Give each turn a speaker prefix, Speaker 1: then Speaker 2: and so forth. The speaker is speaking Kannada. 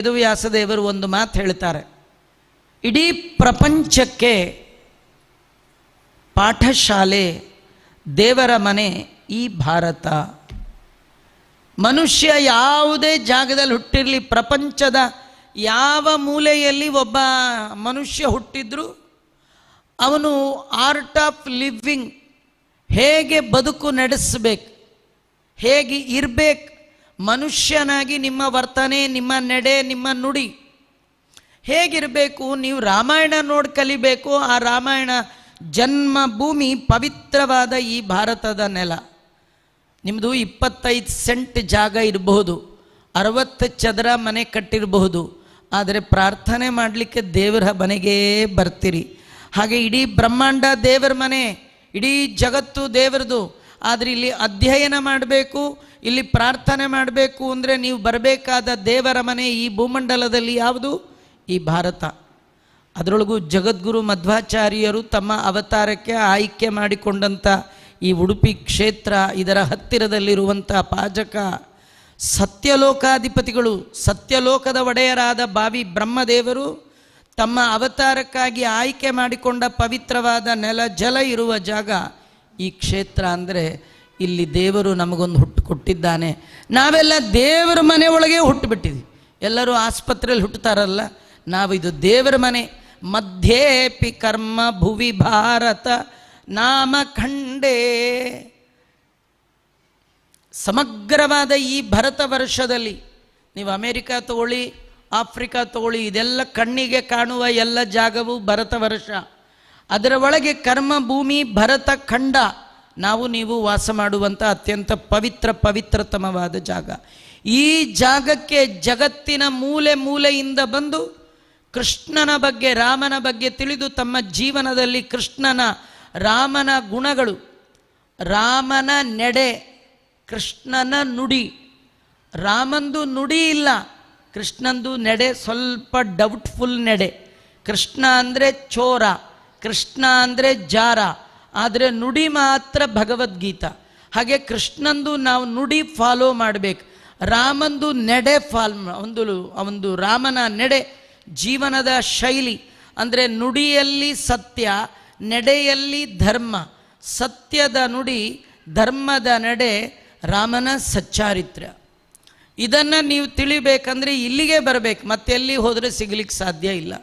Speaker 1: ಇದು ವ್ಯಾಸದೇವರು ಒಂದು ಮಾತು ಹೇಳ್ತಾರೆ, ಇಡೀ ಪ್ರಪಂಚಕ್ಕೆ ಪಾಠಶಾಲೆ ದೇವರ ಮನೆ ಈ ಭಾರತ. ಮನುಷ್ಯ ಯಾವುದೇ ಜಾಗದಲ್ಲಿ ಹುಟ್ಟಿರಲಿ, ಪ್ರಪಂಚದ ಯಾವ ಮೂಲೆಯಲ್ಲಿ ಒಬ್ಬ ಮನುಷ್ಯ ಹುಟ್ಟಿದ್ರು ಅವನು ಆರ್ಟ್ ಆಫ್ ಲಿವಿಂಗ್, ಹೇಗೆ ಬದುಕು ನಡೆಸಬೇಕು, ಹೇಗೆ ಇರಬೇಕು, ಮನುಷ್ಯನಾಗಿ ನಿಮ್ಮ ವರ್ತನೆ, ನಿಮ್ಮ ನಡೆ, ನಿಮ್ಮ ನುಡಿ ಹೇಗಿರಬೇಕು, ನೀವು ರಾಮಾಯಣ ನೋಡಿ ಕಲಿಬೇಕು. ಆ ರಾಮಾಯಣ ಜನ್ಮ ಭೂಮಿ ಪವಿತ್ರವಾದ ಈ ಭಾರತದ ನೆಲ. ನಿಮ್ಮದು 25 ಸೆಂಟ್ ಜಾಗ ಇರಬಹುದು, 60 ಚದರ ಮನೆ ಕಟ್ಟಿರಬಹುದು, ಆದರೆ ಪ್ರಾರ್ಥನೆ ಮಾಡಲಿಕ್ಕೆ ದೇವರ ಮನೆಗೆ ಬರ್ತೀರಿ. ಹಾಗೆ ಇಡೀ ಬ್ರಹ್ಮಾಂಡ ದೇವರ ಮನೆ, ಇಡೀ ಜಗತ್ತು ದೇವರದು. ಆದರೆ ಇಲ್ಲಿ ಅಧ್ಯಯನ ಮಾಡಬೇಕು, ಇಲ್ಲಿ ಪ್ರಾರ್ಥನೆ ಮಾಡಬೇಕು ಅಂದರೆ ನೀವು ಬರಬೇಕಾದ ದೇವರ ಮನೆ ಈ ಭೂಮಂಡಲದಲ್ಲಿ ಯಾವುದು? ಈ ಭಾರತ. ಅದರೊಳಗೂ ಜಗದ್ಗುರು ಮಧ್ವಾಚಾರ್ಯರು ತಮ್ಮ ಅವತಾರಕ್ಕೆ ಆಯ್ಕೆ ಮಾಡಿಕೊಂಡಂಥ ಈ ಉಡುಪಿ ಕ್ಷೇತ್ರ, ಇದರ ಹತ್ತಿರದಲ್ಲಿರುವಂಥ ಪಾಜಕ ಸತ್ಯಲೋಕಾಧಿಪತಿಗಳು, ಸತ್ಯಲೋಕದ ಒಡೆಯರಾದ ಬಾವಿ ಬ್ರಹ್ಮದೇವರು ತಮ್ಮ ಅವತಾರಕ್ಕಾಗಿ ಆಯ್ಕೆ ಮಾಡಿಕೊಂಡ ಪವಿತ್ರವಾದ ನೆಲ, ಜಲ ಇರುವ ಜಾಗ ಈ ಕ್ಷೇತ್ರ. ಅಂದರೆ ಇಲ್ಲಿ ದೇವರು ನಮಗೊಂದು ಹುಟ್ಟು ಕೊಟ್ಟಿದ್ದಾನೆ. ನಾವೆಲ್ಲ ದೇವರ ಮನೆ ಒಳಗೆ ಹುಟ್ಟುಬಿಟ್ಟಿದ್ವಿ. ಎಲ್ಲರೂ ಆಸ್ಪತ್ರೆಯಲ್ಲಿ ಹುಟ್ಟುತ್ತಾರಲ್ಲ, ನಾವು ಇದು ದೇವರ ಮನೆ. ಮಧ್ಯೇಪಿ ಕರ್ಮ ಭುವಿ ಭಾರತ ನಾಮ ಖಂಡೇ. ಸಮಗ್ರವಾದ ಈ ಭರತ ವರ್ಷದಲ್ಲಿ ನೀವು ಅಮೇರಿಕಾ ತಗೊಳ್ಳಿ, ಆಫ್ರಿಕಾ ತಗೊಳ್ಳಿ, ಇದೆಲ್ಲ ಕಣ್ಣಿಗೆ ಕಾಣುವ ಎಲ್ಲ ಜಾಗವು ಭರತ ವರ್ಷ. ಅದರ ಒಳಗೆ ಕರ್ಮ ಭೂಮಿ ಭರತ ಖಂಡ, ನಾವು ನೀವು ವಾಸ ಮಾಡುವಂಥ ಅತ್ಯಂತ ಪವಿತ್ರತಮವಾದ ಜಾಗ. ಈ ಜಾಗಕ್ಕೆ ಜಗತ್ತಿನ ಮೂಲೆ ಮೂಲೆಯಿಂದ ಬಂದು ಕೃಷ್ಣನ ಬಗ್ಗೆ, ರಾಮನ ಬಗ್ಗೆ ತಿಳಿದು ತಮ್ಮ ಜೀವನದಲ್ಲಿ ಕೃಷ್ಣನ, ರಾಮನ ಗುಣಗಳು, ರಾಮನ ನಡೆ, ಕೃಷ್ಣನ ನುಡಿ. ರಾಮಂದು ನುಡಿ ಇಲ್ಲ, ಕೃಷ್ಣಂದು ನಡೆ ಸ್ವಲ್ಪ ಡೌಟ್ಫುಲ್ ನಡೆ. ಕೃಷ್ಣ ಅಂದರೆ ಚೋರ, ಕೃಷ್ಣ ಅಂದರೆ ಜಾರ, ಆದರೆ ನುಡಿ ಮಾತ್ರ ಭಗವದ್ಗೀತಾ. ಹಾಗೆ ಕೃಷ್ಣಂದು ನಾವು ನುಡಿ ಫಾಲೋ ಮಾಡಬೇಕು, ರಾಮಂದು ನಡೆ ಒಂದು ರಾಮನ ನಡೆ, ಜೀವನದ ಶೈಲಿ. ಅಂದರೆ ನುಡಿಯಲ್ಲಿ ಸತ್ಯ, ನಡೆಯಲ್ಲಿ ಧರ್ಮ. ಸತ್ಯದ ನುಡಿ, ಧರ್ಮದ ನಡೆ, ರಾಮನ ಸಚ್ಚಾರಿತ್ರ್ಯ. ಇದನ್ನು ನೀವು ತಿಳಿಬೇಕಂದ್ರೆ ಇಲ್ಲಿಗೆ ಬರಬೇಕು, ಮತ್ತೆಲ್ಲಿ ಹೋದರೆ ಸಿಗಲಿಕ್ಕೆ ಸಾಧ್ಯ ಇಲ್ಲ.